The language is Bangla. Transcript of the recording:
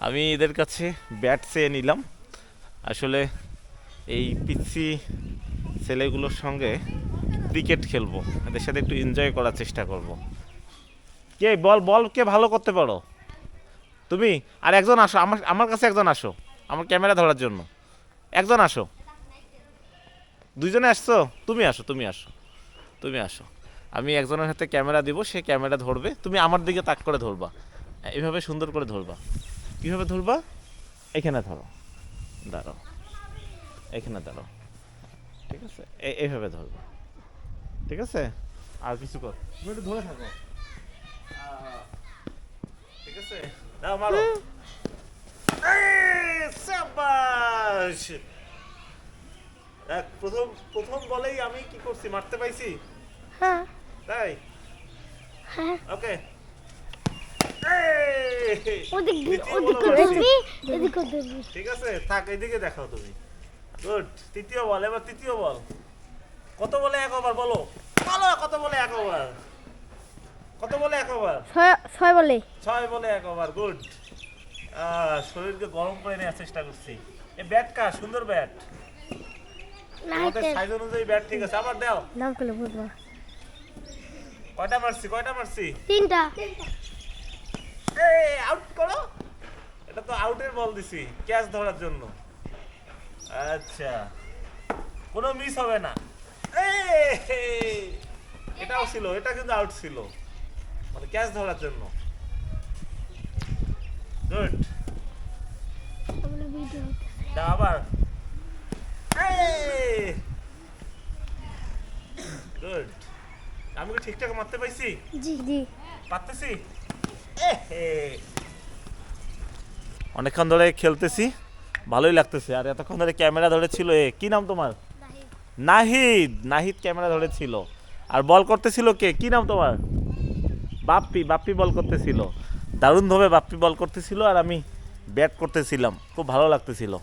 আমি এদের কাছে ব্যাট চেয়ে নিলাম। আসলে এই পিচ্ছি ছেলেগুলোর সঙ্গে ক্রিকেট খেলবো, এদের সাথে একটু এনজয় করার চেষ্টা করব। কে বল বল কে ভালো করতে পারো তুমি? আর একজন আসো, আমার আমার কাছে একজন আসো, আমার ক্যামেরা ধরার জন্য একজন আসো। দুইজনে আসছো? তুমি আসো, তুমি আসো, তুমি আসো। আমি একজনের হাতে ক্যামেরা দিব, সে ক্যামেরা ধরবে, তুমি আমার দিকে তাক করে ধরবা। এইভাবে সুন্দর করে ধরবা। কীভাবে ধরবা? এখানে ধরো, দাঁড়াও, এখানে দাঁড়াও, ঠিক আছে? এইভাবে ধরবা, ঠিক আছে? আর কিছু কর, তুমি একটু ধরে থাকো, ঠিক আছে? দাও মারো। সাবাস! প্রথম প্রথম বলেই আমি কি করছি, মারতে পাইছি। হ্যাঁ তাই হ্যাঁ ওকে। ওদিক দ্বিতীয় ওদিক বলও মারছি। ধরবি এদিক ধরবি ঠিক আছে, থাক, এইদিকে দেখাও তুমি। গুড। তৃতীয় বল, এবার তৃতীয় বল। কত বলে এক ওভার বলো, বলো কত বলে এক ওভার, কত বলে এক ওভার? ছয় বলে 6 বলে এক ওভার। গুড। শরীরকে গরম করে নেওয়ার চেষ্টা করছি। এই ব্যাট কার? সুন্দর ব্যাট, আমাদের সাইজ অনুযায়ী ব্যাট, ঠিক আছে? আবার দাও। নাম করলে বুঝবো। কয়টা মারছি, কয়টা মারছি? তিনটা এই আউট করো। এটা তো আউটের বল দিছি ক্যাচ ধরার জন্য। আচ্ছা, কোনো মিস হবে না। এই, এটাও ছিল, এটা কিন্তু আউট ছিল, মানে ক্যাচ ধরার জন্য। গুড। দাও আবার। গুড। আমি কি ঠিকঠাক মারতে পাইছি? জি জি পারতেছি? অনেকক্ষণ ধরে খেলতেছি, ভালোই লাগতেছে। আর এতক্ষণ ধরে ক্যামেরা ধরেছিল কি নাম তোমার? নাহিদ। নাহিদ ক্যামেরা ধরেছিল। আর বল করতেছিল কে, কি নাম তোমার? বাপ্পি। বাপ্পি বল করতেছিল, দারুণভাবে বাপ্পি বল করতেছিল, আর আমি ব্যাট করতেছিলাম, খুব ভালো লাগতেছিল।